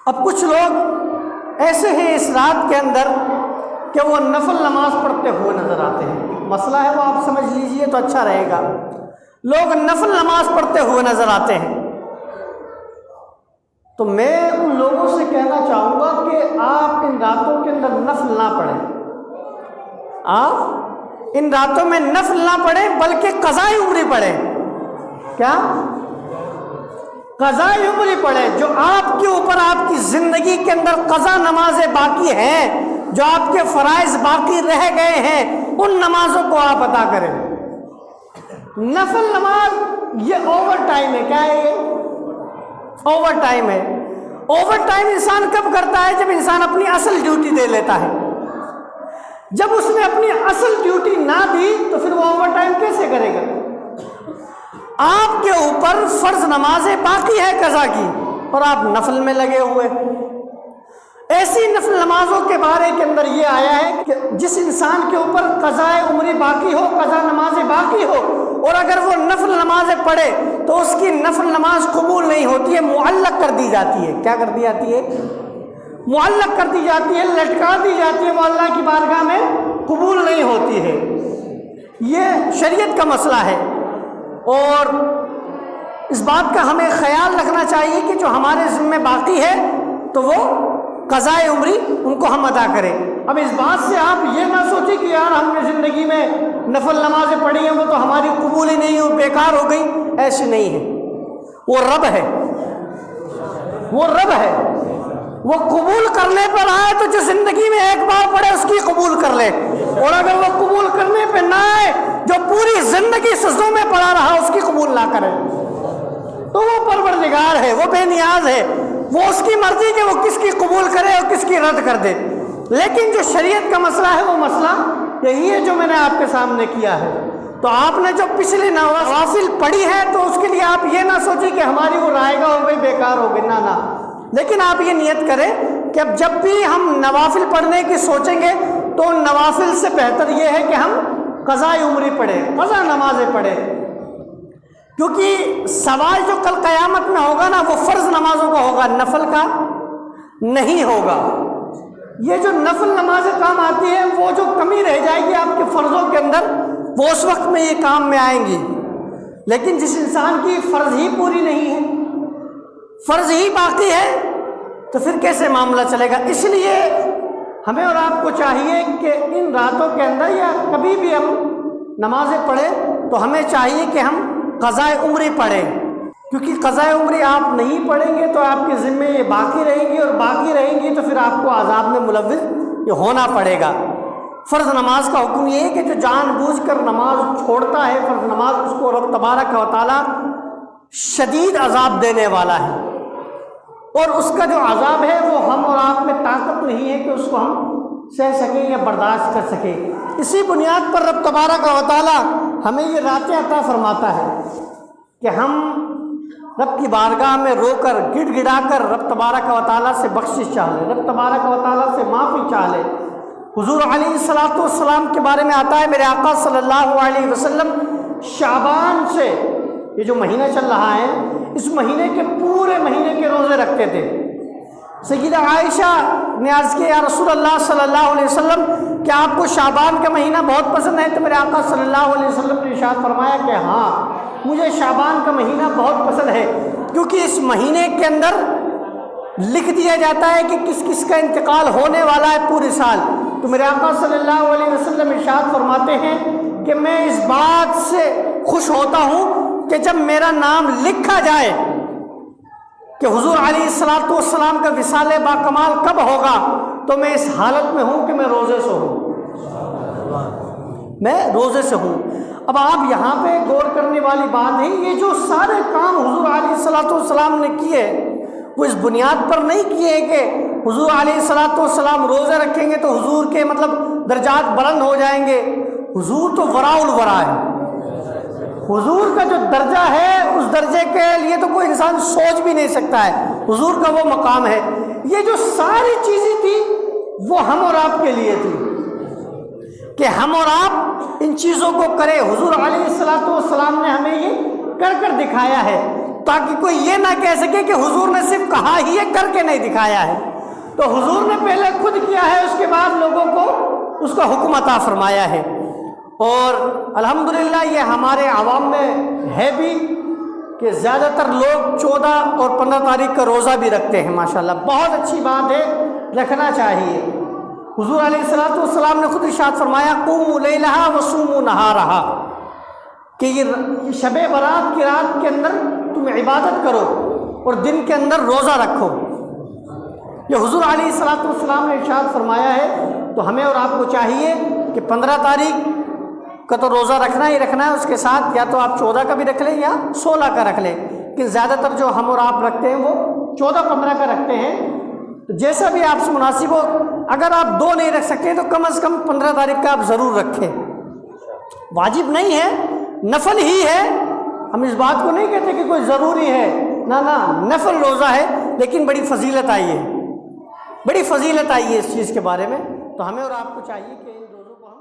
اب کچھ لوگ ایسے ہیں اس رات کے اندر کہ وہ نفل نماز پڑھتے ہوئے نظر آتے ہیں. مسئلہ ہے وہ آپ سمجھ لیجئے تو اچھا رہے گا. لوگ نفل نماز پڑھتے ہوئے نظر آتے ہیں. تو میں ان لوگوں سے کہنا چاہوں گا کہ آپ ان راتوں کے اندر نفل نہ پڑھیں. آپ ان راتوں میں نفل نہ پڑھیں بلکہ قضاء عمری پڑھیں. کیا؟ قضاء عمری پڑھیں. جو آپ کے اوپر آپ کی زندگی کے اندر قضا نمازیں باقی ہیں، جو آپ کے فرائض باقی رہ گئے ہیں، ان نمازوں کو آپ ادا کریں. نفل نماز یہ اوور ٹائم ہے. کیا ہے یہ؟ اوور ٹائم ہے. اوور ٹائم انسان کب کرتا ہے؟ جب انسان اپنی اصل ڈیوٹی دے لیتا ہے. جب اس نے اپنی اصل ڈیوٹی نہ دی تو پھر وہ اوور ٹائم کیسے کرے گا؟ آپ کے اوپر فرض نمازیں باقی ہے قضا کی اور آپ نفل میں لگے ہوئے. ایسی نفل نمازوں کے بارے کے اندر یہ آیا ہے کہ جس انسان کے اوپر قضاء عمری باقی ہو، قضا نمازیں باقی ہو، اور اگر وہ نفل نمازیں پڑھے تو اس کی نفل نماز قبول نہیں ہوتی ہے، معلق کر دی جاتی ہے. کیا کر دی جاتی ہے؟ معلق کر دی جاتی ہے، لٹکا دی جاتی ہے. وہ اللہ کی بارگاہ میں قبول نہیں ہوتی ہے. یہ شریعت کا مسئلہ ہے اور اس بات کا ہمیں خیال رکھنا چاہیے کہ جو ہمارے ذمہ باقی ہے تو وہ قضاء عمری ان کو ہم ادا کریں. اب اس بات سے آپ یہ نہ سوچیں کہ یار ہم نے زندگی میں نفل نمازیں پڑھی ہیں وہ تو ہماری قبول ہی نہیں ہوئی، بیکار ہو گئی. ایسے نہیں ہے. وہ رب ہے، وہ رب ہے. وہ قبول کرنے پر آئے تو جو زندگی میں ایک بار پڑھے اس کی قبول کر لے، اور اگر وہ قبول کرنے پہ نہ آئے جو پوری زندگی سجدوں میں پڑا رہا اس کی قبول نہ کرے تو وہ پروردگار ہے، وہ بے نیاز ہے. وہ اس کی مرضی کہ وہ کس کی قبول کرے اور کس کی رد کر دے. لیکن جو شریعت کا مسئلہ ہے وہ مسئلہ یہی ہے جو میں نے آپ کے سامنے کیا ہے. تو آپ نے جو پچھلی نوافل پڑھی ہے تو اس کے لیے آپ یہ نہ سوچیں کہ ہماری وہ رائے گا ہو گئی، بیکار ہو گئی. نہ لیکن آپ یہ نیت کریں کہ اب جب بھی ہم نوافل پڑھنے کی سوچیں گے تو ان نوافل سے بہتر یہ ہے کہ ہم قضاء عمری پڑھیں، قضا نمازیں پڑھیں. کیونکہ سوال جو کل قیامت میں ہوگا نا وہ فرض نمازوں کا ہوگا، نفل کا نہیں ہوگا. یہ جو نفل نمازیں کام آتی ہیں وہ جو کمی رہ جائے گی آپ کے فرضوں کے اندر وہ اس وقت میں یہ کام میں آئیں گی. لیکن جس انسان کی فرض ہی پوری نہیں ہے، فرض ہی باقی ہے، تو پھر کیسے معاملہ چلے گا؟ اس لیے ہمیں اور آپ کو چاہیے کہ ان راتوں کے اندر یا کبھی بھی ہم نمازیں پڑھیں تو ہمیں چاہیے کہ ہم قضاء عمری پڑھیں. کیونکہ قضاء عمری آپ نہیں پڑھیں گے تو آپ کے ذمے یہ باقی رہیں گی، اور باقی رہیں گی تو پھر آپ کو عذاب میں ملوث یہ ہونا پڑے گا. فرض نماز کا حکم یہ ہے کہ جو جان بوجھ کر نماز چھوڑتا ہے فرض نماز، اس کو رب تبارک و تعالی شدید عذاب دینے والا ہے، اور اس کا جو عذاب ہے وہ ہم اور آپ میں طاقت نہیں ہے کہ اس کو ہم سہ سکیں یا برداشت کر سکیں. اسی بنیاد پر رب تبارک و تعالی ہمیں یہ راتیں عطا فرماتا ہے کہ ہم رب کی بارگاہ میں رو کر گڑ گڑا کر رب تبارک و تعالیٰ سے بخشش چاہ لیں، رب تبارک و تعالیٰ سے معافی چاہ لیں. حضور علیہ الصلوۃ والسلام کے بارے میں آتا ہے، میرے آقا صلی اللہ علیہ وسلم شعبان سے یہ جو مہینہ چل رہا ہے اس مہینے کے پورے مہینے کے روزے رکھتے تھے. سیدہ عائشہ نے عرض کیا، یا رسول اللہ صلی اللہ علیہ وسلم کیا آپ کو شعبان کا مہینہ بہت پسند ہے؟ تو میرے آقا صلی اللہ علیہ وسلم نے ارشاد فرمایا کہ ہاں مجھے شعبان کا مہینہ بہت پسند ہے، کیونکہ اس مہینے کے اندر لکھ دیا جاتا ہے کہ کس کس کا انتقال ہونے والا ہے پورے سال. تو میرے آقا صلی اللہ علیہ وسلم ارشاد فرماتے ہیں کہ میں اس بات سے خوش ہوتا ہوں کہ جب میرا نام لکھا جائے کہ حضور علیہ الصلوۃ والسلام کا وصال با کمال کب ہوگا، تو میں اس حالت میں ہوں کہ میں روزے سے ہوں، میں روزے سے ہوں. اب آپ یہاں پہ غور کرنے والی بات ہے، یہ جو سارے کام حضور علیہ الصلوۃ والسلام نے کیے وہ اس بنیاد پر نہیں کیے کہ حضور علیہ الصلوۃ والسلام روزے رکھیں گے تو حضور کے درجات بلند ہو جائیں گے. حضور تو وراء الورا ہے. حضور کا جو درجہ ہے اس درجے کے لیے تو کوئی انسان سوچ بھی نہیں سکتا ہے. حضور کا وہ مقام ہے. یہ جو ساری چیزیں تھی وہ ہم اور آپ کے لیے تھی کہ ہم اور آپ ان چیزوں کو کریں. حضور علیہ الصلوۃ والسلام نے ہمیں یہ کر کر دکھایا ہے تاکہ کوئی یہ نہ کہہ سکے کہ حضور نے صرف کہا ہی ہے، کر کے نہیں دکھایا ہے۔ تو حضور نے پہلے خود کیا ہے، اس کے بعد لوگوں کو اس کا حکم عطا فرمایا ہے۔ اور الحمدللہ یہ ہمارے عوام میں ہے بھی کہ زیادہ تر لوگ 14 اور 15 تاریخ کا روزہ بھی رکھتے ہیں، ماشاءاللہ بہت اچھی بات ہے، رکھنا چاہیے۔ حضور علیہ الصلوۃ والسلام نے خود ارشاد فرمایا قوموا لیلھا وصوموا نہارھا، کہ یہ شب برات کی رات کے اندر تم عبادت کرو اور دن کے اندر روزہ رکھو۔ یہ حضور علیہ الصلوۃ والسلام نے ارشاد فرمایا ہے، تو ہمیں اور آپ کو چاہیے کہ 15 تاریخ کا تو روزہ رکھنا ہی رکھنا ہے، اس کے ساتھ یا تو آپ 14 کا بھی رکھ لیں یا 16 کا رکھ لیں، کہ زیادہ تر جو ہم اور آپ رکھتے ہیں وہ 14-15 کا رکھتے ہیں۔ تو جیسا بھی آپ سے مناسب ہو، اگر آپ 2 نہیں رکھ سکتے تو کم از کم 15 تاریخ کا آپ ضرور رکھیں۔ واجب نہیں ہے، نفل ہی ہے، ہم اس بات کو نہیں کہتے کہ کوئی ضروری ہے، نہ نفل روزہ ہے، لیکن بڑی فضیلت آئی ہے، بڑی فضیلت آئی ہے اس چیز کے بارے میں۔ تو ہمیں اور آپ کو چاہیے کہ ان روزوں کو ہم